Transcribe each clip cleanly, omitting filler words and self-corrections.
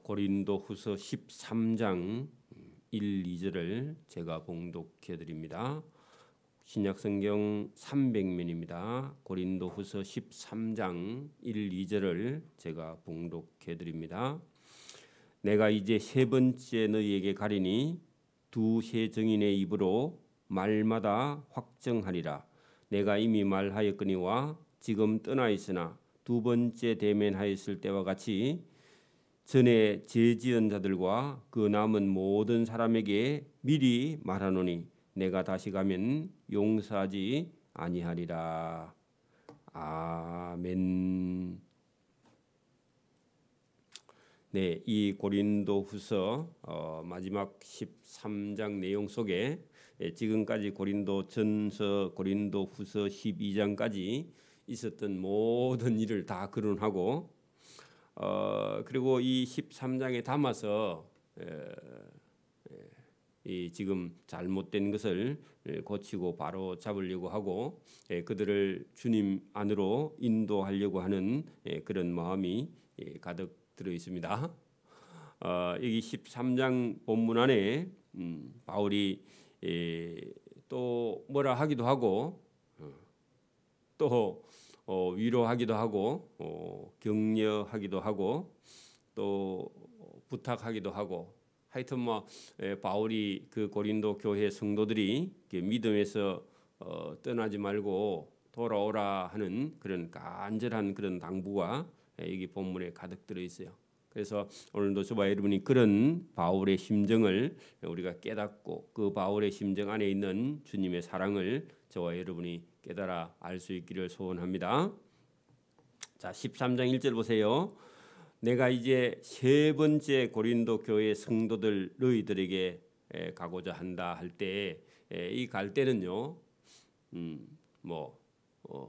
고린도후서 13장 1, 2절을 제가 봉독해 드립니다. 신약성경 300면입니다. 고린도후서 13장 1, 2절을 제가 봉독해 드립니다. 내가 이제 세 번째 너희에게 가리니 두세 증인의 입으로 말마다 확정하리라. 내가 이미 말하였거니와 지금 떠나 있으나 두 번째 대면하였을 때와 같이 전에 죄지은 자들과 그 남은 모든 사람에게 미리 말하노니 내가 다시 가면 용서하지 아니하리라. 아멘. 네, 이 고린도후서 마지막 13장 내용 속에 지금까지 고린도전서, 고린도후서 12장까지 있었던 모든 일을 다 거론하고 그리고 이 13장에 담아서 이 지금 잘못된 것을 고치고 바로 잡으려고 하고 그들을 주님 안으로 인도하려고 하는 그런 마음이 가득 들어 있습니다. 여기 13장 본문 안에 바울이 또 뭐라 하기도 하고 또 위로하기도 하고 격려하기도 하고 또 부탁하기도 하고 하여튼 뭐 바울이 그 고린도 교회 성도들이 믿음에서 떠나지 말고 돌아오라 하는 그런 간절한 그런 당부가 여기 본문에 가득 들어 있어요. 그래서 오늘도 저와 여러분이 그런 바울의 심정을 우리가 깨닫고 그 바울의 심정 안에 있는 주님의 사랑을 저와 여러분이 깨달아 알 수 있기를 소원합니다. 자, 13장 1절 보세요. 내가 이제 세 번째 고린도 교회 성도들 너희들에게 가고자 한다 할 때 이 갈 때는요.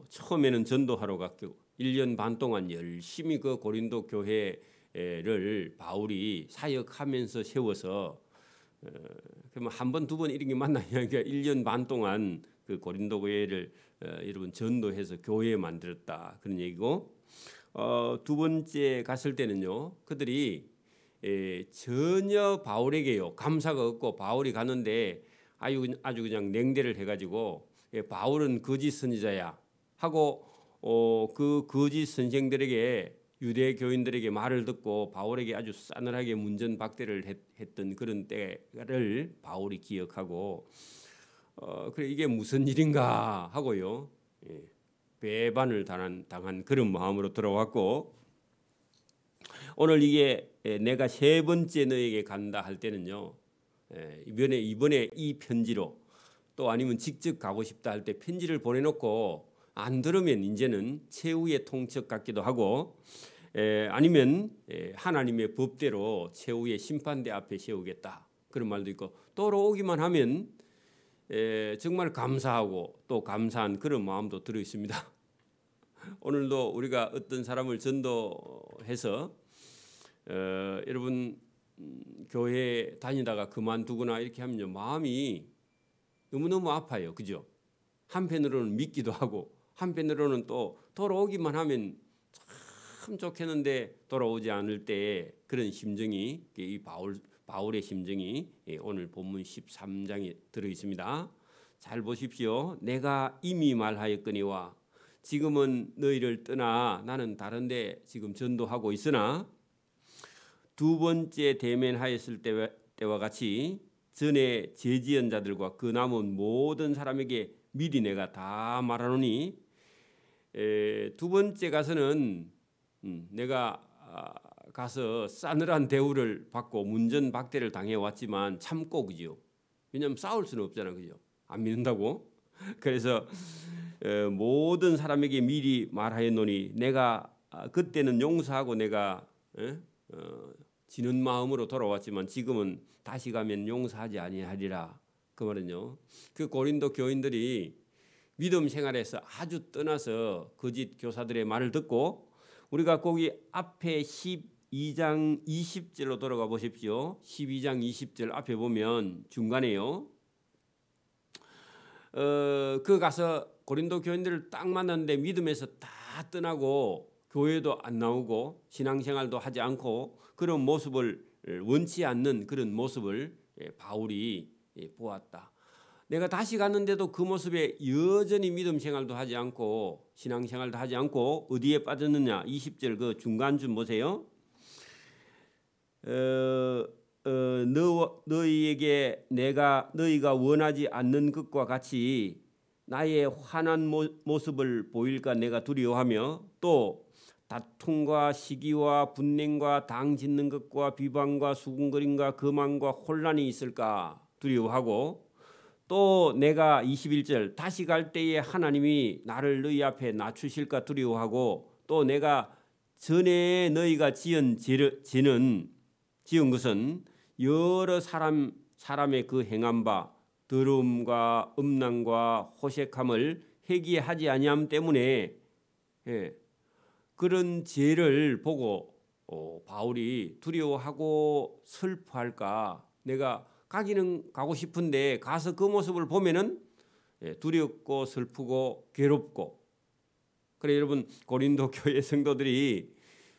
처음에는 전도하러 갔고 1년 반 동안 열심히 그 고린도 교회를 바울이 사역하면서 세워서 그러면 한 번, 두 번 이런 게 맞나요? 1년 반 동안 그 고린도 교회를 여러분 전도해서 교회 만들었다 그런 얘기고 두 번째 갔을 때는요 그들이 전혀 바울에게요 감사가 없고 바울이 가는데 아주 그냥 냉대를 해가지고 바울은 거짓 선지자야 하고 그 거짓 선생들에게 유대 교인들에게 말을 듣고 바울에게 아주 싸늘하게 문전박대를 했던 그런 때를 바울이 기억하고 그래 이게 무슨 일인가 하고요 배반을 당한 그런 마음으로 들어왔고 오늘 이게 내가 세 번째 너에게 간다 할 때는요 이번에 이 편지로 또 아니면 직접 가고 싶다 할 때 편지를 보내놓고 안 들으면 이제는 최후의 통첩 같기도 하고 아니면 하나님의 법대로 최후의 심판대 앞에 세우겠다 그런 말도 있고 돌아오기만 하면 정말 감사하고 또 감사한 그런 마음도 들어 있습니다. 오늘도 우리가 어떤 사람을 전도해서 여러분 교회 다니다가 그만두거나 이렇게 하면 마음이 너무너무 아파요. 그죠? 한편으로는 믿기도 하고 한편으로는 또 돌아오기만 하면 참 좋겠는데 돌아오지 않을 때 그런 심정이 이 바울의 심정이 오늘 본문 13장에 들어 있습니다. 잘 보십시오. 내가 이미 말하였거니와 지금은 너희를 떠나 나는 다른 데 지금 전도하고 있으나 두 번째 대면하였을 때와 같이 전에 죄지은 자들과 그 남은 모든 사람에게 미리 내가 다 말하노니 두 번째 가서는 내가 가서 싸늘한 대우를 받고 문전박대를 당해왔지만 참고 그죠. 왜냐하면 싸울 수는 없잖아 그죠. 안 믿는다고. 그래서 모든 사람에게 미리 말하였노니 내가 그때는 용서하고 내가 지는 마음으로 돌아왔지만 지금은 다시 가면 용서하지 아니하리라. 그 말은요. 그 고린도 교인들이 믿음 생활에서 아주 떠나서 거짓 교사들의 말을 듣고 우리가 거기 앞에 12장 20절로 돌아가 보십시오. 12장 20절 앞에 보면 중간에요. 그 가서 고린도 교인들을 딱 만났는데 믿음에서 다 떠나고 교회도 안 나오고 신앙생활도 하지 않고 그런 모습을 원치 않는 그런 모습을 바울이 보았다. 내가 다시 갔는데도 그 모습에 여전히 믿음 생활도 하지 않고 신앙 생활도 하지 않고 어디에 빠졌느냐? 20절 그 중간쯤 보세요. 너희에게 내가 너희가 원하지 않는 것과 같이 나의 환한 모습을 보일까 내가 두려워하며 또 다툼과 시기와 분냉과 당 짓는 것과 비방과 수군거림과 거만과 혼란이 있을까 두려워하고 또 내가 21절 다시 갈 때에 하나님이 나를 너희 앞에 낮추실까 두려워하고 또 내가 전에 너희가 지은 것은 여러 사람의 그 행한 바 더러움과 음란과 호색함을 회개하지 아니함 때문에 그런 죄를 보고 바울이 두려워하고 슬퍼할까. 내가 가기는 가고 싶은데 가서 그 모습을 보면은 두렵고 슬프고 괴롭고. 그래 여러분 고린도 교회 성도들이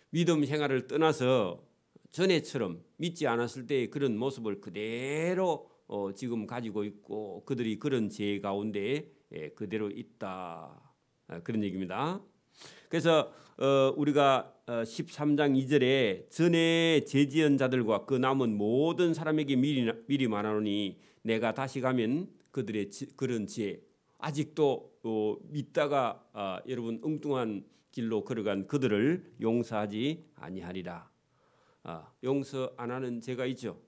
믿음 생활을 떠나서 전에처럼 믿지 않았을 때의 그런 모습을 그대로 지금 가지고 있고 그들이 그런 죄 가운데 그대로 있다. 그런 얘기입니다. 그래서 우리가 13장 2절에 전에 죄지은 자들과 그 남은 모든 사람에게 미리 말하노니 내가 다시 가면 그들의 그런 죄 아직도 믿다가 여러분 엉뚱한 길로 걸어간 그들을 용서하지 아니하리라. 용서 안 하는 죄가 있죠.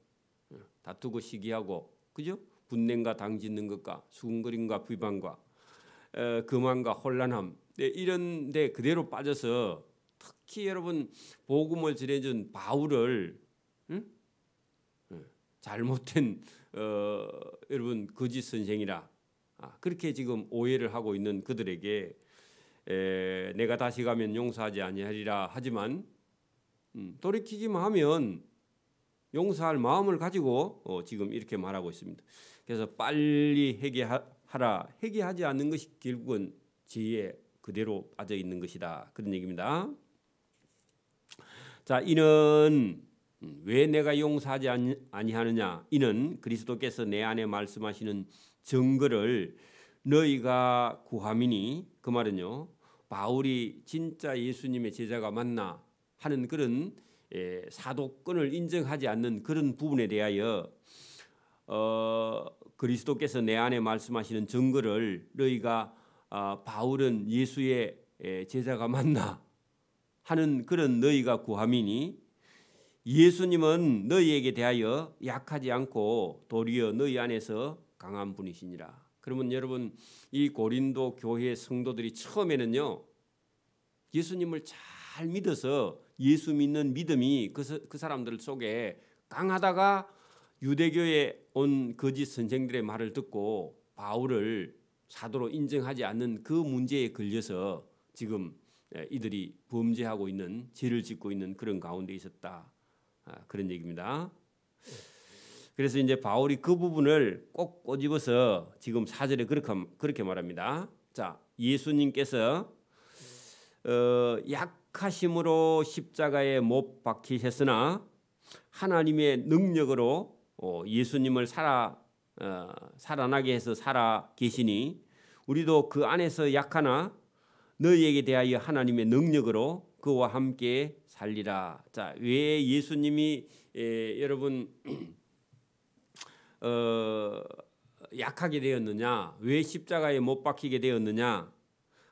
다투고 시기하고 그죠? 분냉과 당짓는 것과 수군거림과 비방과 거만과 혼란함 이런 데 그대로 빠져서 특히 여러분 복음을 전해준 바울을 잘못된 여러분 거짓 선생이라 그렇게 지금 오해를 하고 있는 그들에게 내가 다시 가면 용서하지 아니하리라 하지만 돌이키기만 하면 용서할 마음을 가지고 지금 이렇게 말하고 있습니다. 그래서 빨리 회개하라. 회개하지 않는 것이 결국은 죄에 그대로 빠져 있는 것이다. 그런 얘기입니다. 자, 이는 왜 내가 용서하지 아니하느냐? 이는 그리스도께서 내 안에 말씀하시는 증거를 너희가 구함이니 그 말은요. 바울이 진짜 예수님의 제자가 맞나 하는 그런 사도권을 인정하지 않는 그런 부분에 대하여 그리스도께서 내 안에 말씀하시는 증거를 너희가 바울은 예수의 제자가 맞나 하는 그런 너희가 구함이니 예수님은 너희에게 대하여 약하지 않고 도리어 너희 안에서 강한 분이시니라. 그러면 여러분 이 고린도 교회 성도들이 처음에는요 예수님을 잘 믿어서 예수 믿는 믿음이 그 사람들 속에 강하다가 유대교에 온 거짓 선생들의 말을 듣고 바울을 사도로 인정하지 않는 그 문제에 걸려서 지금 이들이 범죄하고 있는 죄를 짓고 있는 그런 가운데 있었다. 그런 얘기입니다. 그래서 이제 바울이 그 부분을 꼭 꼬집어서 지금 4절에 그렇게 말합니다. 자, 예수님께서 약하심으로 십자가에 못 박히셨으나 하나님의 능력으로 예수님을 살아나게 해서 살아 계시니 우리도 그 안에서 약하나 너희에게 대하여 하나님의 능력으로 그와 함께 살리라. 자, 왜 예수님이 여러분 약하게 되었느냐? 왜 십자가에 못 박히게 되었느냐?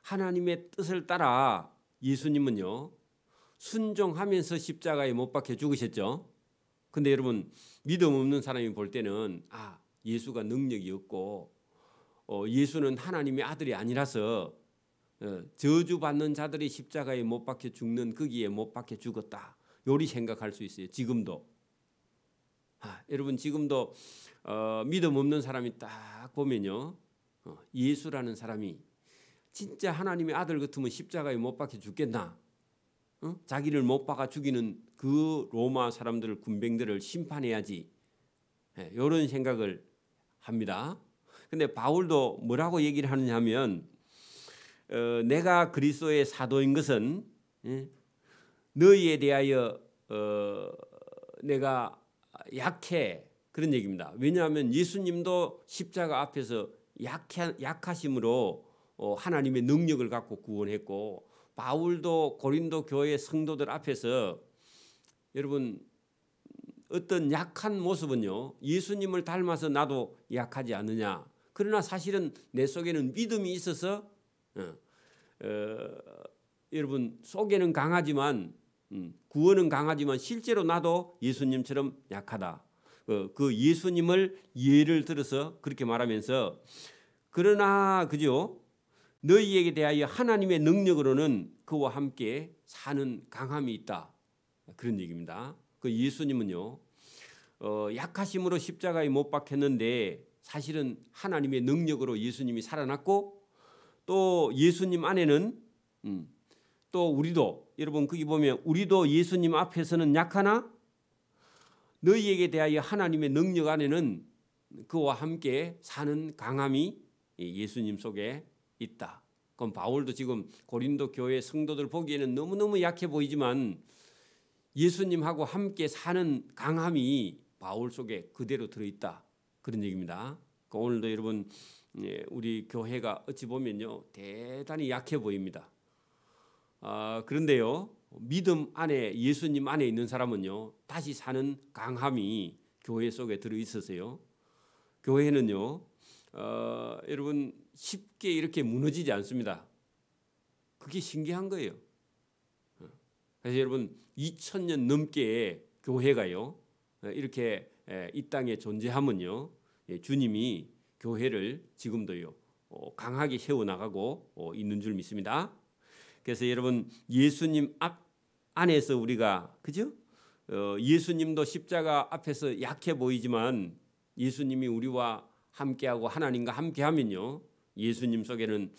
하나님의 뜻을 따라 예수님은요 순종하면서 십자가에 못 박혀 죽으셨죠. 근데 여러분 믿음 없는 사람이 볼 때는 예수가 능력이 없고 예수는 하나님의 아들이 아니라서 저주받는 자들이 십자가에 못 박혀 죽는 거기에 못 박혀 죽었다. 요리 생각할 수 있어요. 지금도. 여러분 지금도 믿음 없는 사람이 딱 보면요. 예수라는 사람이 진짜 하나님의 아들 같으면 십자가에 못 박혀 죽겠나? 자기를 못 박아 죽이는 그 로마 사람들 군병들을 심판해야지. 이런 생각을 합니다. 근데 바울도 뭐라고 얘기를 하느냐 하면 내가 그리스도의 사도인 것은 예? 너희에 대하여 내가 약해, 그런 얘기입니다. 왜냐하면 예수님도 십자가 앞에서 약하심으로 하나님의 능력을 갖고 구원했고, 바울도 고린도 교회 성도들 앞에서 여러분 어떤 약한 모습은요, 예수님을 닮아서 나도 약하지 않느냐. 그러나 사실은 내 속에는 믿음이 있어서 여러분 속에는 강하지만 구원은 강하지만 실제로 나도 예수님처럼 약하다. 그 예수님을 예를 들어서 그렇게 말하면서, 그러나 그죠, 너희에게 대하여 하나님의 능력으로는 그와 함께 사는 강함이 있다, 그런 얘기입니다. 그 예수님은요 약하심으로 십자가에 못 박혔는데 사실은 하나님의 능력으로 예수님이 살아났고, 또 예수님 안에는 또 우리도, 여러분 거기 보면 우리도 예수님 앞에서는 약하나 너희에게 대하여 하나님의 능력 안에는 그와 함께 사는 강함이 예수님 속에 있다. 그럼 바울도 지금 고린도 교회 성도들 보기에는 너무너무 약해 보이지만 예수님하고 함께 사는 강함이 바울 속에 그대로 들어있다, 그런 얘기입니다. 오늘도 여러분 우리 교회가 어찌 보면요 대단히 약해 보입니다. 그런데요 믿음 안에, 예수님 안에 있는 사람은요 다시 사는 강함이 교회 속에 들어있어서요, 교회는요 여러분 쉽게 이렇게 무너지지 않습니다. 그게 신기한 거예요. 그래서 여러분 2000년 넘게 교회가요 이렇게 이 땅에 존재하면요 주님이 교회를 지금도요 강하게 세워나가고 있는 줄 믿습니다. 그래서 여러분 예수님 안에서 우리가, 그죠? 예수님도 십자가 앞에서 약해 보이지만 예수님이 우리와 함께하고 하나님과 함께하면요 예수님 속에는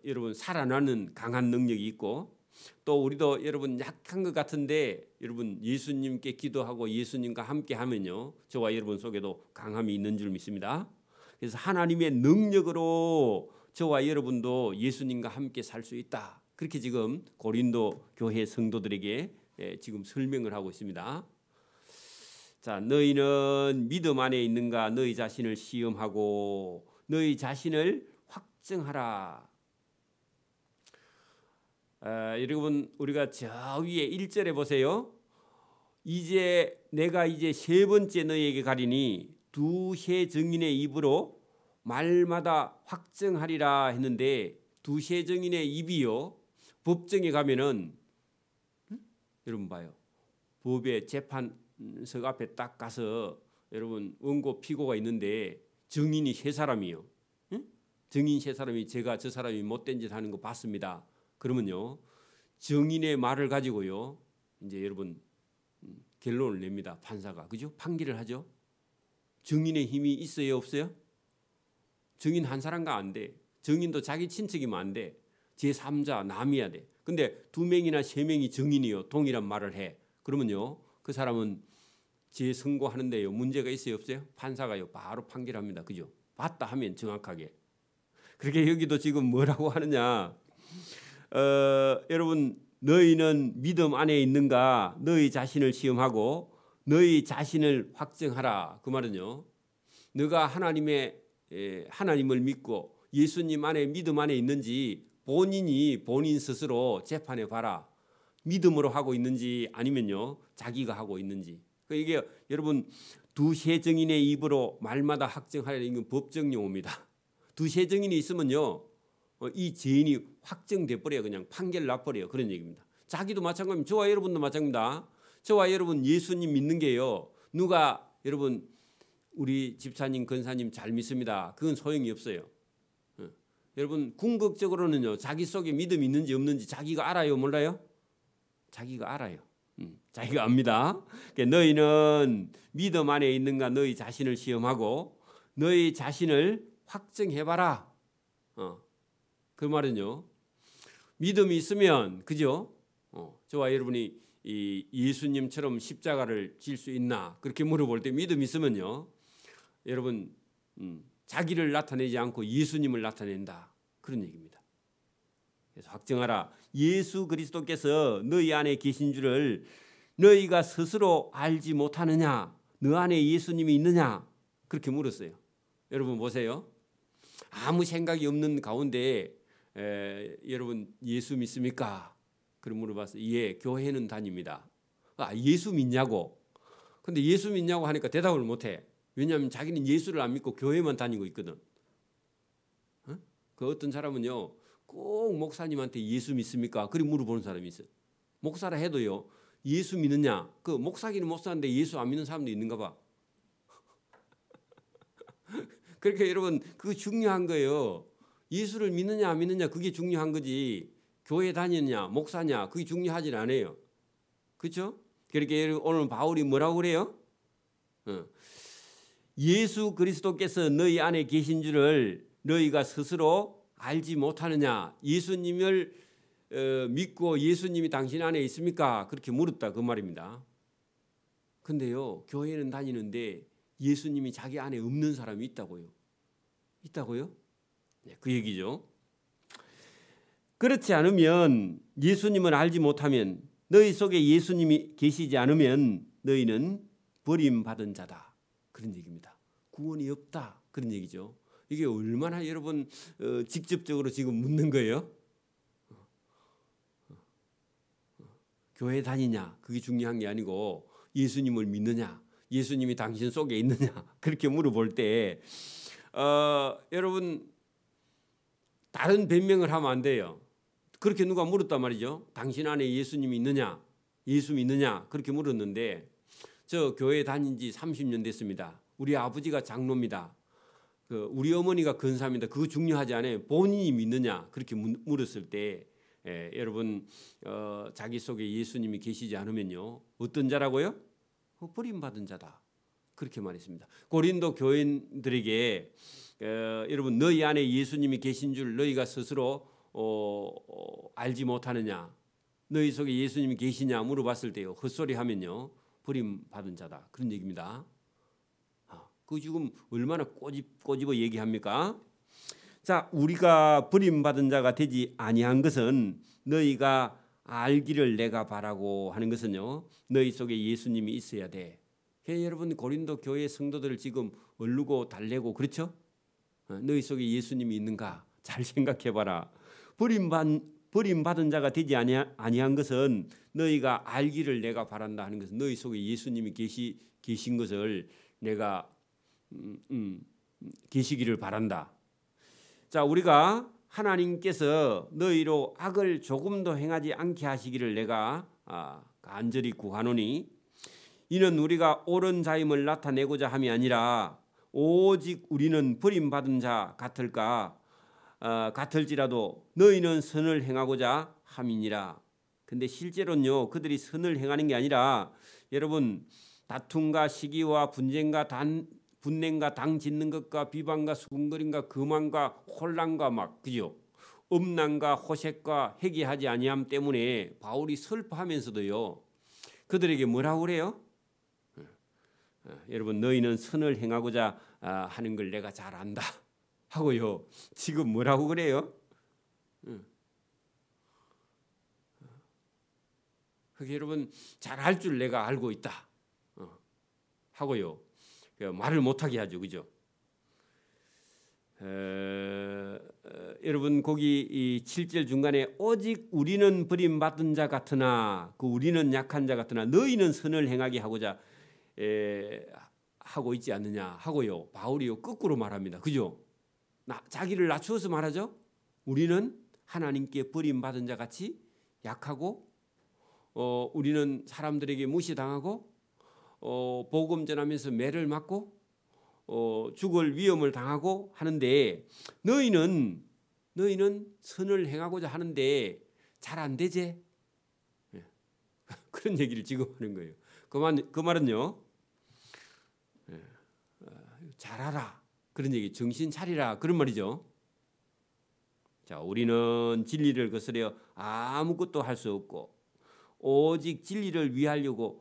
여러분 살아나는 강한 능력이 있고, 또 우리도 여러분 약한 것 같은데 여러분 예수님께 기도하고 예수님과 함께하면요 저와 여러분 속에도 강함이 있는 줄 믿습니다. 그래서 하나님의 능력으로 저와 여러분도 예수님과 함께 살 수 있다, 그렇게 지금 고린도 교회 성도들에게 지금 설명을 하고 있습니다. 자, 너희는 믿음 안에 있는가 너희 자신을 시험하고 너희 자신을 확증하라. 여러분 우리가 저 위에 1절에 보세요. 이제 내가 이제 세 번째 너희에게 가리니 두세 증인의 입으로 말마다 확증하리라 했는데, 두세 증인의 입이요 법정에 가면은 여러분 봐요, 법의 재판석 앞에 딱 가서 여러분 원고 피고가 있는데 증인이 세 사람이요, 증인 세 사람이 제가 저 사람이 못된 짓 하는 거 봤습니다. 그러면요 증인의 말을 가지고요 이제 여러분 결론을 냅니다. 판사가, 그죠? 판결을 하죠. 증인의 힘이 있어요, 없어요? 증인 한 사람과 안 돼. 증인도 자기 친척이면 안 돼. 제3자 남이야 돼. 근데 2명이나 3명이 증인이요 동일한 말을 해. 그러면요 그 사람은 재선고하는데요 문제가 있어요, 없어요? 판사가요 바로 판결합니다. 그죠? 봤다 하면 정확하게. 그렇게 여기도 지금 뭐라고 하느냐, 여러분 너희는 믿음 안에 있는가 너희 자신을 시험하고 너희 자신을 확증하라. 그 말은요 너가 하나님을 믿고 예수님 안에 믿음 안에 있는지 본인이 본인 스스로 재판해 봐라. 믿음으로 하고 있는지 아니면요 자기가 하고 있는지. 이게 여러분 두세 증인의 입으로 말마다 확증하라는 건 법정 용어입니다. 두세 증인이 있으면요 이 죄인이 확정돼 버려요. 그냥 판결 나버려요. 그런 얘기입니다. 자기도 마찬가지입니다. 저와 여러분도 마찬가지입니다. 저와 여러분 예수님 믿는 게요 누가 여러분 우리 집사님 권사님 잘 믿습니다, 그건 소용이 없어요. 여러분 궁극적으로는요 자기 속에 믿음이 있는지 없는지 자기가 알아요, 몰라요? 자기가 알아요. 자기가 압니다. 그러니까 너희는 믿음 안에 있는가 너희 자신을 시험하고 너희 자신을 확증해봐라. 그 말은요 믿음이 있으면, 그죠? 저와 여러분이 이 예수님처럼 십자가를 질 수 있나 그렇게 물어볼 때 믿음이 있으면요 여러분 자기를 나타내지 않고 예수님을 나타낸다, 그런 얘기입니다. 그래서 확정하라. 예수 그리스도께서 너희 안에 계신 줄을 너희가 스스로 알지 못하느냐? 너 안에 예수님이 있느냐? 그렇게 물었어요. 여러분 보세요. 아무 생각이 없는 가운데 여러분 예수 믿습니까? 그럼 물어봤어요. 예, 교회는 다닙니다. 아, 예수 믿냐고? 근데 예수 믿냐고 하니까 대답을 못해. 왜냐하면 자기는 예수를 안 믿고 교회만 다니고 있거든. 그 어떤 사람은요, 꼭 목사님한테 예수 믿습니까? 그렇게 물어보는 사람이 있어요. 목사라 해도요, 예수 믿느냐? 그 목사기는 목사인데 예수 안 믿는 사람도 있는가 봐. 그러니까 여러분, 그거 중요한 거예요. 예수를 믿느냐 안 믿느냐 그게 중요한 거지. 교회 다니느냐 목사냐 그게 중요하진 않아요. 그렇죠? 그렇게 오늘 바울이 뭐라고 그래요? 예수 그리스도께서 너희 안에 계신 줄을 너희가 스스로 알지 못하느냐? 예수님을 믿고 예수님이 당신 안에 있습니까? 그렇게 물었다 그 말입니다. 근데요, 교회는 다니는데 예수님이 자기 안에 없는 사람이 있다고요. 있다고요? 네, 그 얘기죠. 그렇지 않으면, 예수님을 알지 못하면, 너희 속에 예수님이 계시지 않으면 너희는 버림받은 자다. 그런 얘기입니다. 구원이 없다. 그런 얘기죠. 이게 얼마나 여러분 직접적으로 지금 묻는 거예요? 교회 다니냐? 그게 중요한 게 아니고 예수님을 믿느냐? 예수님이 당신 속에 있느냐? 그렇게 물어볼 때 여러분 다른 변명을 하면 안 돼요. 그렇게 누가 물었단 말이죠. 당신 안에 예수님이 있느냐? 예수 믿느냐? 그렇게 물었는데 저 교회 다닌 지 30년 됐습니다. 우리 아버지가 장로입니다. 우리 어머니가 근사입니다. 그거 중요하지 않아요. 본인이 믿느냐? 그렇게 물었을 때 여러분 자기 속에 예수님이 계시지 않으면요. 어떤 자라고요? 버림받은 자다. 그렇게 말했습니다. 고린도 교인들에게 여러분 너희 안에 예수님이 계신 줄 너희가 스스로 알지 못하느냐? 너희 속에 예수님이 계시냐 물어봤을 때요. 헛소리 하면요. 버림받은 자다. 그런 얘기입니다. 그 지금 얼마나 꼬집어 얘기합니까? 자, 우리가 버림받은 자가 되지 아니한 것은 너희가 알기를 내가 바라고 하는 것은요. 너희 속에 예수님이 있어야 돼. 여러분 고린도 교회 성도들을 지금 얼르고 달래고 그렇죠? 너희 속에 예수님이 있는가? 잘 생각해봐라. 버림받은 자가 되지 아니한 것은 너희가 알기를 내가 바란다 하는 것은 너희 속에 예수님이 계신 것을 내가 계시기를 바란다. 자, 우리가 하나님께서 너희로 악을 조금도 행하지 않게 하시기를 내가 간절히 구하노니 이는 우리가 옳은 자임을 나타내고자 함이 아니라 오직 우리는 버림받은 자 같을지라도 너희는 선을 행하고자 함이니라. 근데 실제로는요 그들이 선을 행하는 게 아니라 여러분 다툼과 시기와 분쟁과 분냉과 당 짓는 것과 비방과 수군거림과 교만과 혼란과 막 그죠? 음란과 호색과 회개하지 아니함 때문에 바울이 슬퍼하면서도요 그들에게 뭐라고 그래요? 여러분 너희는 선을 행하고자 하는 걸 내가 잘 안다 하고요 지금 뭐라고 그래요? 그게 여러분 잘할 줄 내가 알고 있다 하고요 말을 못하게 하죠. 그죠? 여러분 거기 이 7절 중간에 오직 우리는 버림받은 자 같으나 그 우리는 약한 자 같으나 너희는 선을 행하게 하고자 하고 있지 않느냐 하고요. 바울이요 거꾸로 말합니다. 그죠? 자기를 낮추어서 말하죠. 우리는 하나님께 버림받은 자 같이 약하고 우리는 사람들에게 무시당하고 복음 전하면서 매를 맞고 죽을 위험을 당하고 하는데 너희는 선을 행하고자 하는데 잘 안 되지? 그런 얘기를 지금 하는 거예요. 그 말은요 잘하라 그런 얘기, 정신 차리라 그런 말이죠. 자, 우리는 진리를 거스려 아무것도 할 수 없고 오직 진리를 위하려고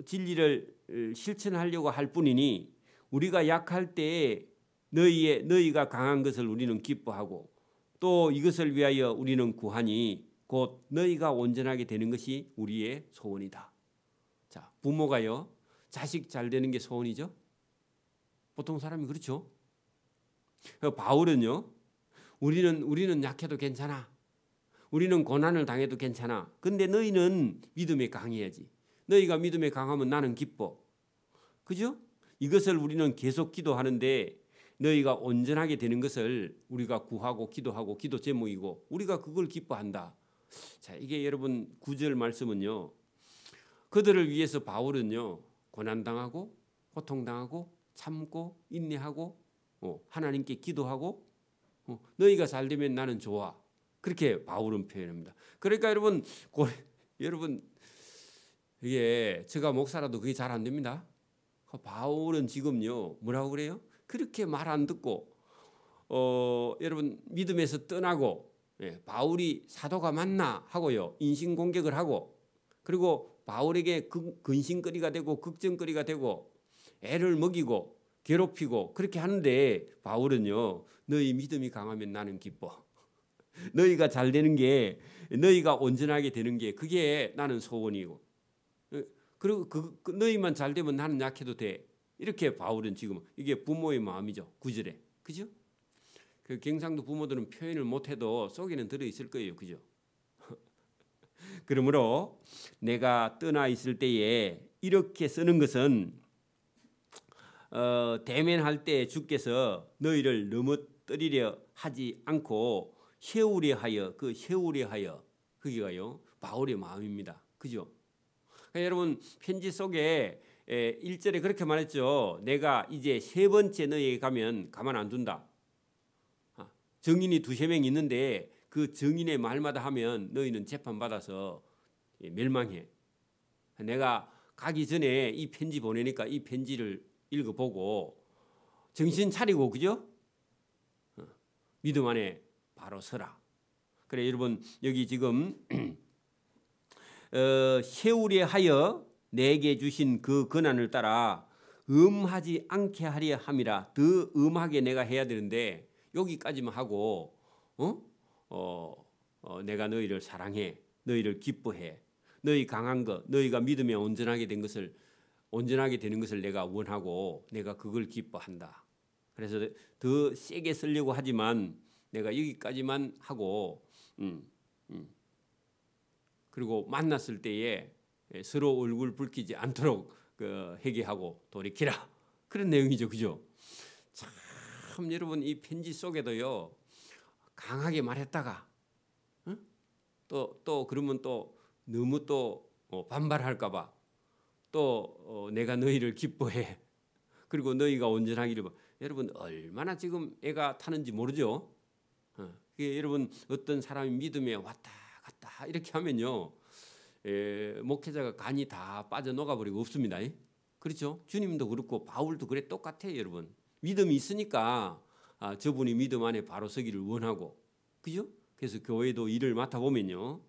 진리를 실천하려고 할 뿐이니 우리가 약할 때에 너희가 강한 것을 우리는 기뻐하고 또 이것을 위하여 우리는 구하니 곧 너희가 온전하게 되는 것이 우리의 소원이다. 자, 부모가요, 자식 잘 되는 게 소원이죠. 보통 사람이 그렇죠. 바울은요, 우리는 약해도 괜찮아. 우리는 고난을 당해도 괜찮아. 근데 너희는 믿음에 강해야지. 너희가 믿음에 강하면 나는 기뻐. 그죠? 이것을 우리는 계속 기도하는데 너희가 온전하게 되는 것을 우리가 구하고 기도하고 기도 제목이고 우리가 그걸 기뻐한다. 자, 이게 여러분 9절 말씀은요. 그들을 위해서 바울은요. 고난당하고 고통당하고 참고 인내하고 하나님께 기도하고 너희가 잘 되면 나는 좋아. 그렇게 바울은 표현합니다. 그러니까 여러분 이게 제가 목사라도 그게 잘 안 됩니다. 바울은 지금요 뭐라고 그래요? 그렇게 말 안 듣고 여러분 믿음에서 떠나고 바울이 사도가 맞나 하고요 인신공격을 하고 그리고 바울에게 근심거리가 되고 걱정거리가 되고 애를 먹이고 괴롭히고 그렇게 하는데 바울은요 너희 믿음이 강하면 나는 기뻐. 너희가 잘 되는 게 너희가 온전하게 되는 게 그게 나는 소원이고 그리고 너희만 잘 되면 나는 약해도 돼. 이렇게 바울은 지금 이게 부모의 마음이죠. 9절에. 그죠? 그 경상도 부모들은 표현을 못해도 속에는 들어있을 거예요. 그죠? 그러므로 내가 떠나 있을 때에 이렇게 쓰는 것은 대면할 때 주께서 너희를 넘어뜨리려 하지 않고 세우려 하여 그게가요 바울의 마음입니다. 그죠? 그러니까 여러분 편지 속에 1절에 그렇게 말했죠. 내가 이제 세 번째 너희에게 가면 가만 안 둔다. 증인이 두세 명 있는데 그 증인의 말마다 하면 너희는 재판받아서 멸망해. 내가 가기 전에 이 편지 보내니까 이 편지를 읽어보고 정신 차리고 그죠? 믿음 안에 바로 서라. 그래 여러분 여기 지금 세우려 하여 내게 주신 그 권한을 따라 음하지 않게 하려 함이라. 더 음하게 내가 해야 되는데 여기까지만 하고 내가 너희를 사랑해, 너희를 기뻐해, 너희 강한 것, 너희가 믿음에 온전하게 되는 것을 내가 원하고 내가 그걸 기뻐한다. 그래서 더 세게 쓰려고 하지만 내가 여기까지만 하고 그리고 만났을 때에 서로 얼굴 붉히지 않도록 회개하고 돌이키라. 그런 내용이죠. 그죠? 참 여러분 이 편지 속에도요. 강하게 말했다가 또 그러면 또 너무 또 반발할까 봐 또 내가 너희를 기뻐해. 그리고 너희가 온전하기를 여러분 얼마나 지금 애가 타는지 모르죠. 여러분 어떤 사람이 믿음에 왔다 갔다 이렇게 하면요. 목회자가 간이 다 빠져녹아 버리고 없습니다. 그렇죠? 주님도 그렇고 바울도 그래 똑같아요. 여러분 믿음이 있으니까 저분이 믿음 안에 바로 서기를 원하고 그죠? 그래서 교회도 일을 맡아보면요.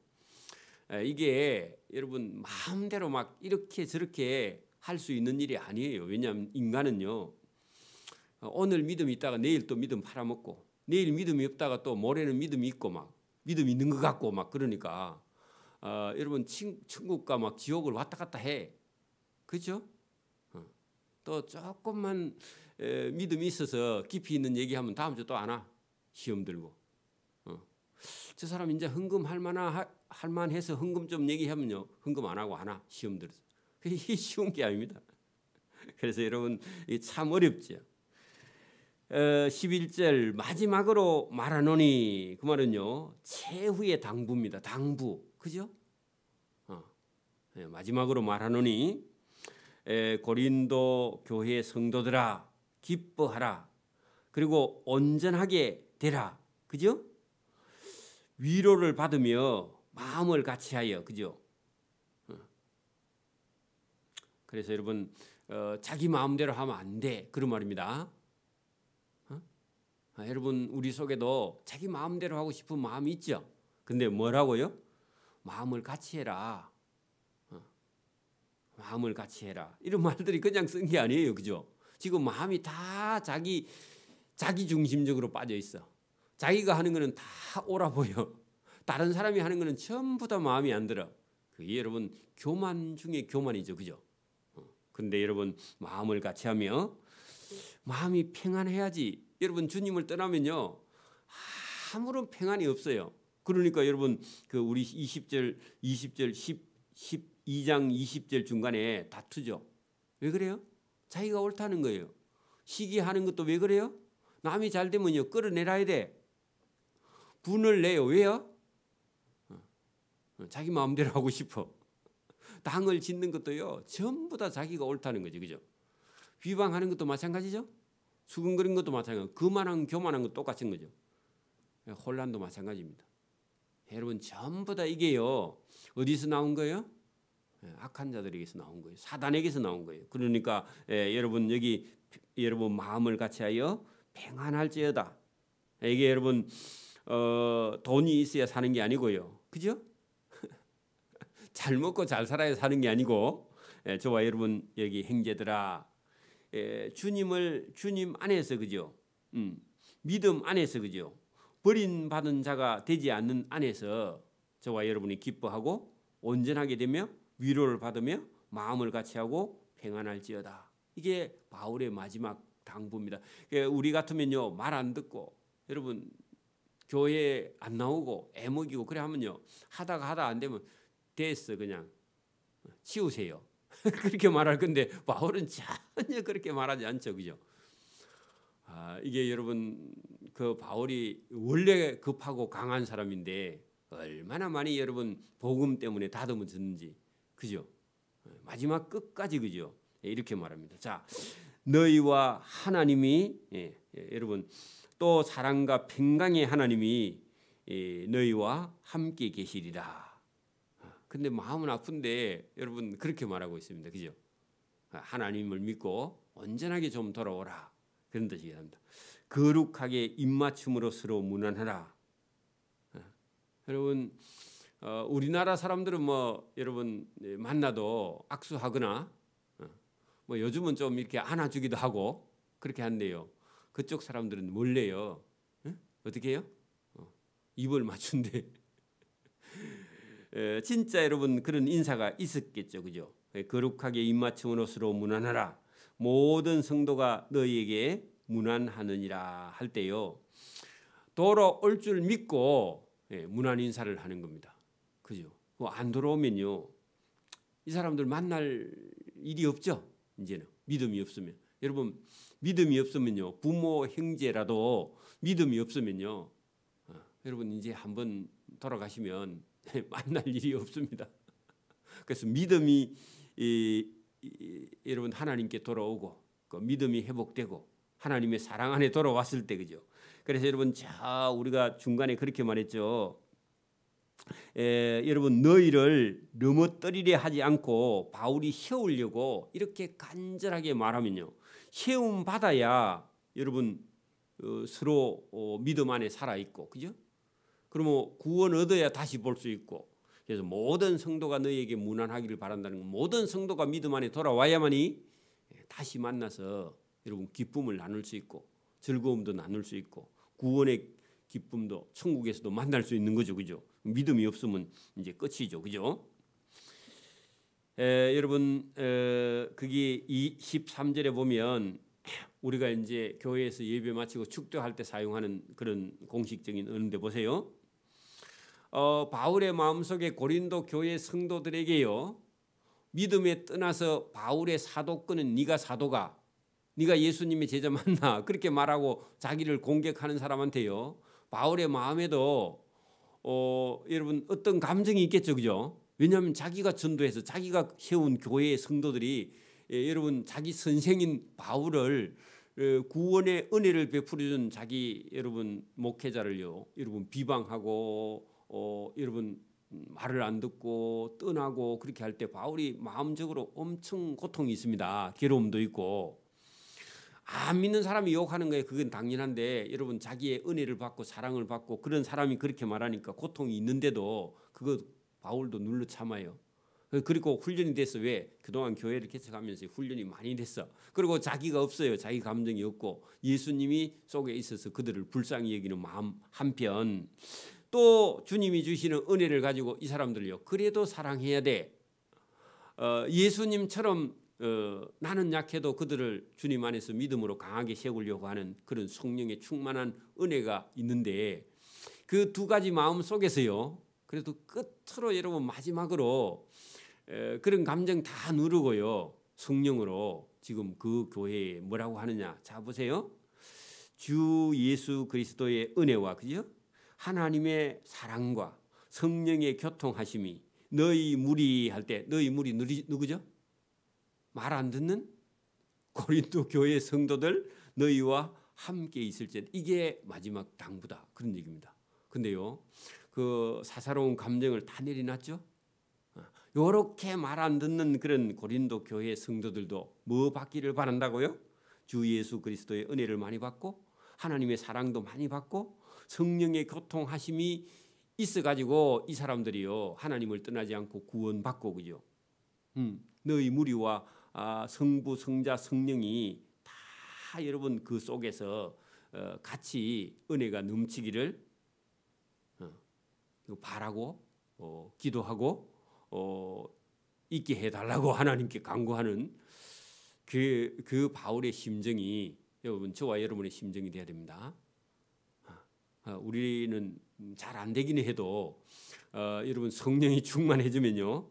이게 여러분 마음대로 막 이렇게 저렇게 할 수 있는 일이 아니에요. 왜냐하면 인간은요. 오늘 믿음이 있다가 내일 또 믿음 팔아먹고 내일 믿음이 없다가 또 모레는 믿음이 있고 막 믿음이 있는 것 같고 막 그러니까 여러분 천국과 막 지옥을 왔다 갔다 해. 그렇죠? 또 조금만 믿음이 있어서 깊이 있는 얘기하면 다음 주 또 안 와. 시험 들고. 저 사람 이제 헌금 할 만해서 헌금 좀 얘기하면요. 헌금 안 하고 안 와. 시험 들어서. 이게 쉬운 게 아닙니다. 그래서 여러분 참 어렵죠. 11절 마지막으로 말하노니 그 말은요. 최후의 당부입니다. 당부. 그죠? 마지막으로 말하노니 고린도 교회 성도들아 기뻐하라. 그리고 온전하게 되라. 그죠? 위로를 받으며 마음을 같이하여. 그죠? 그래서 여러분 자기 마음대로 하면 안 돼. 그런 말입니다. 여러분 우리 속에도 자기 마음대로 하고 싶은 마음이 있죠. 근데 뭐라고요? 마음을 같이 해라. 마음을 같이 해라. 이런 말들이 그냥 쓴 게 아니에요. 그죠? 지금 마음이 다 자기 중심적으로 빠져 있어. 자기가 하는 거는 다 옳아 보여. 다른 사람이 하는 거는 전부 다 마음에 안 들어. 그게 여러분 교만 중에 교만이죠, 그죠? 근데 여러분 마음을 같이 하며 마음이 평안해야지. 여러분 주님을 떠나면요 아무런 평안이 없어요. 그러니까 여러분 그 우리 20절 12장 20절 중간에 다투죠. 왜 그래요? 자기가 옳다는 거예요. 시기하는 것도 왜 그래요? 남이 잘 되면요 끌어내려야 돼. 분을 내요. 왜요? 자기 마음대로 하고 싶어. 당을 짓는 것도요 전부 다 자기가 옳다는 거죠, 그죠? 비방하는 것도 마찬가지죠. 수근거리는 것도 마찬가지고 그만한 교만한 것도 똑같은 거죠. 혼란도 마찬가지입니다. 여러분 전부 다 이게요 어디서 나온 거예요? 악한 자들에게서 나온 거예요. 사단에게서 나온 거예요. 그러니까 여러분 여기 여러분 마음을 같이 하여 평안할지어다. 이게 여러분 돈이 있어야 사는 게 아니고요, 그죠? 잘 먹고 잘 살아야 사는 게 아니고 저와 여러분 여기 형제들아 주님 안에서 그죠? 믿음 안에서 그죠? 버림받은 자가 되지 않는 안에서 저와 여러분이 기뻐하고 온전하게 되며 위로를 받으며 마음을 같이 하고 평안할지어다. 이게 바울의 마지막 당부입니다. 우리 같으면요 말 안 듣고 여러분 교회 안 나오고 애먹이고 그래 하면요 하다가 안 되면 됐어 그냥 치우세요. 그렇게 말할 건데 바울은 전혀 그렇게 말하지 않죠, 그죠? 이게 여러분 그 바울이 원래 급하고 강한 사람인데 얼마나 많이 여러분 복음 때문에 다듬어졌는지, 그죠? 마지막 끝까지 그죠? 이렇게 말합니다. 자, 너희와 하나님이 여러분 또 사랑과 평강의 하나님이 너희와 함께 계시리라. 근데 마음은 아픈데 여러분 그렇게 말하고 있습니다. 그죠? 하나님을 믿고 온전하게 좀 돌아오라. 그런 뜻이랍니다. 거룩하게 입맞춤으로 서로 무난하라. 여러분 우리나라 사람들은 뭐 여러분 만나도 악수하거나 뭐 요즘은 좀 이렇게 안아주기도 하고 그렇게 한대요. 그쪽 사람들은 몰래요. 어떻게 해요? 입을 맞춘대. 진짜 여러분 그런 인사가 있었겠죠, 그죠? 거룩하게 입맞춤으로 서로 무난하라. 모든 성도가 너희에게 무난하느니라 할 때요. 돌아올 줄 믿고 무난 인사를 하는 겁니다. 그죠? 안 돌아오면요. 이 사람들 만날 일이 없죠. 이제는 믿음이 없으면. 여러분 믿음이 없으면요. 부모 형제라도 믿음이 없으면요. 여러분 이제 한번 돌아가시면 만날 일이 없습니다. 그래서 믿음이 여러분 하나님께 돌아오고 그 믿음이 회복되고 하나님의 사랑 안에 돌아왔을 때 그죠. 그래서 여러분 우리가 중간에 그렇게 말했죠. 여러분 너희를 넘어뜨리려 하지 않고 바울이 세우려고 이렇게 간절하게 말하면요. 세움 받아야 여러분 서로 믿음 안에 살아 있고 그죠? 그러면 구원 얻어야 다시 볼 수 있고 그래서 모든 성도가 너희에게 무난하기를 바란다는 건 모든 성도가 믿음 안에 돌아와야만이 다시 만나서 여러분 기쁨을 나눌 수 있고 즐거움도 나눌 수 있고 구원의 기쁨도 천국에서도 만날 수 있는 거죠, 그죠? 믿음이 없으면 이제 끝이죠, 그죠? 여러분 그게 13절에 보면 우리가 이제 교회에서 예배 마치고 축도할 때 사용하는 그런 공식적인 언어인데 보세요. 바울의 마음속에 고린도 교회 성도들에게요. 믿음에 떠나서 바울의 사도권은 네가 사도가 네가 예수님의 제자 맞나 그렇게 말하고 자기를 공격하는 사람한테요. 바울의 마음에도 여러분 어떤 감정이 있겠죠, 그죠? 왜냐하면 자기가 전도해서 자기가 세운 교회의 성도들이 여러분 자기 선생인 바울을 구원의 은혜를 베풀어준 자기 여러분 목회자를요, 여러분 비방하고 여러분 말을 안 듣고 떠나고 그렇게 할 때 바울이 마음적으로 엄청 고통이 있습니다. 괴로움도 있고 안 믿는 사람이 욕하는 거예요. 그건 당연한데 여러분 자기의 은혜를 받고 사랑을 받고 그런 사람이 그렇게 말하니까 고통이 있는데도 그거 바울도 눌러 참아요. 그리고 훈련이 됐어. 왜? 그동안 교회를 개척하면서 훈련이 많이 됐어. 그리고 자기가 없어요. 자기 감정이 없고 예수님이 속에 있어서 그들을 불쌍히 여기는 마음 한편 또 주님이 주시는 은혜를 가지고 이 사람들을요. 그래도 사랑해야 돼. 예수님처럼 나는 약해도 그들을 주님 안에서 믿음으로 강하게 세우려고 하는 그런 성령의 충만한 은혜가 있는데 그 두 가지 마음 속에서요. 그래도 끝으로 여러분 마지막으로 그런 감정 다 누르고요. 성령으로 지금 그 교회에 뭐라고 하느냐. 자 보세요. 주 예수 그리스도의 은혜와 그죠? 하나님의 사랑과 성령의 교통하심이 너희 무리 할 때 너희 무리 누구죠? 말 안 듣는 고린도 교회 성도들 너희와 함께 있을 때 이게 마지막 당부다. 그런 얘기입니다. 근데요. 그 사사로운 감정을 다 내려놨죠. 요렇게 말 안 듣는 그런 고린도 교회 성도들도 뭐 받기를 바란다고요? 주 예수 그리스도의 은혜를 많이 받고 하나님의 사랑도 많이 받고 성령의 교통하심이 있어가지고 이 사람들이요 하나님을 떠나지 않고 구원받고 그죠? 너희 무리와 성부, 성자, 성령이 다 여러분 그 속에서 같이 은혜가 넘치기를 바라고 기도하고 있게 해달라고 하나님께 간구하는 그 바울의 심정이 여러분 저와 여러분의 심정이 돼야 됩니다. 우리는 잘 안 되기는 해도 여러분 성령이 충만해지면요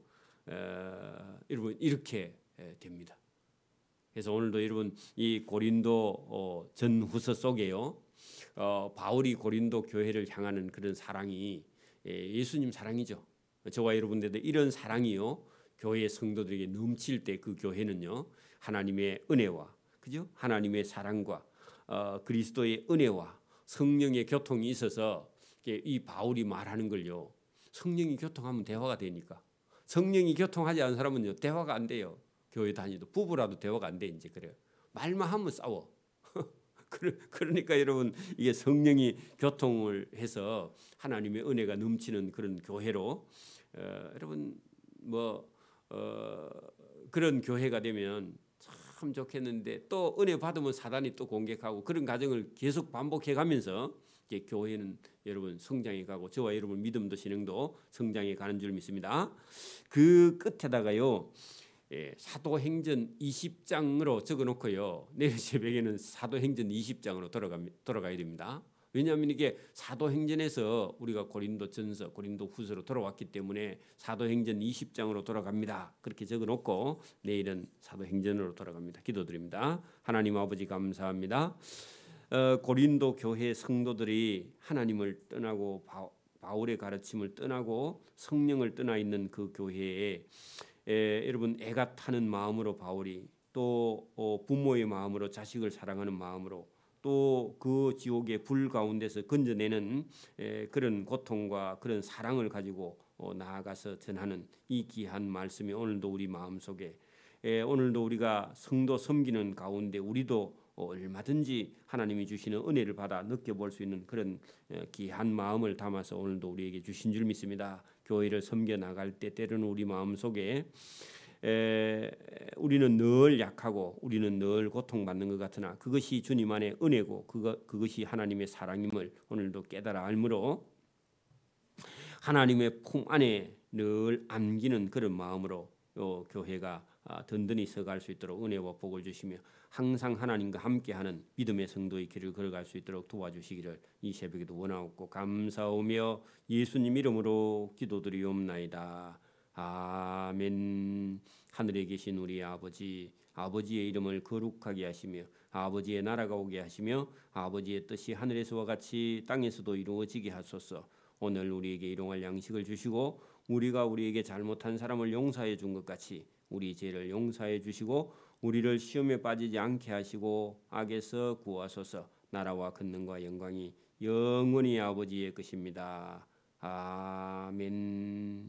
여러분 이렇게 됩니다. 그래서 오늘도 여러분 이 고린도 전후서 속에요 바울이 고린도 교회를 향하는 그런 사랑이 예수님 사랑이죠. 저와 여러분들도 이런 사랑이요 교회 성도들에게 넘칠 때 그 교회는요 하나님의 은혜와 그죠? 하나님의 사랑과 그리스도의 은혜와 성령의 교통이 있어서 이 바울이 말하는 걸요 성령이 교통하면 대화가 되니까 성령이 교통하지 않은 사람은요 대화가 안 돼요. 교회 다니도 부부라도 대화가 안 돼 이제 그래요. 말만 하면 싸워. 그러니까 여러분 이게 성령이 교통을 해서 하나님의 은혜가 넘치는 그런 교회로 여러분 그런 교회가 되면 참 좋겠는데 또 은혜 받으면 사단이 또 공격하고 그런 과정을 계속 반복해 가면서 이제 교회는 여러분 성장해 가고 저와 여러분 믿음도 신앙도 성장해 가는 줄 믿습니다. 그 끝에다가요. 사도행전 20장으로 적어놓고요. 내일 새벽에는 사도행전 20장으로 돌아가야 됩니다. 왜냐하면 이게 사도행전에서 우리가 고린도전서, 고린도후서로 돌아왔기 때문에 사도행전 20장으로 돌아갑니다. 그렇게 적어놓고 내일은 사도행전으로 돌아갑니다. 기도드립니다. 하나님 아버지 감사합니다. 고린도 교회 성도들이 하나님을 떠나고 바울의 가르침을 떠나고 성령을 떠나 있는 그 교회에 여러분 애가 타는 마음으로 바울이 또 부모의 마음으로 자식을 사랑하는 마음으로 또 그 지옥의 불 가운데서 건져내는 그런 고통과 그런 사랑을 가지고 나아가서 전하는 이 귀한 말씀이 오늘도 우리 마음속에 오늘도 우리가 성도 섬기는 가운데 우리도 얼마든지 하나님이 주시는 은혜를 받아 느껴볼 수 있는 그런 귀한 마음을 담아서 오늘도 우리에게 주신 줄 믿습니다. 교회를 섬겨 나갈 때 때로는 우리 마음속에 우리는 늘 약하고 우리는 늘 고통받는 것 같으나 그것이 주님 안의 은혜고 그것이 하나님의 사랑임을 오늘도 깨달아 알므로 하나님의 품 안에 늘 안기는 그런 마음으로 교회가 든든히 서갈 수 있도록 은혜와 복을 주시며 항상 하나님과 함께하는 믿음의 성도의 길을 걸어갈 수 있도록 도와주시기를 이 새벽에도 원하옵고 감사하며 예수님 이름으로 기도드리옵나이다. 아멘. 하늘에 계신 우리 아버지, 아버지의 이름을 거룩하게 하시며 아버지의 나라가 오게 하시며 아버지의 뜻이 하늘에서와 같이 땅에서도 이루어지게 하소서. 오늘 우리에게 일용할 양식을 주시고 우리가 우리에게 잘못한 사람을 용서해 준 것 같이 우리 죄를 용서해 주시고 우리를 시험에 빠지지 않게 하시고 악에서 구하소서. 나라와 권능과 영광이 영원히 아버지의 것입니다. 아멘.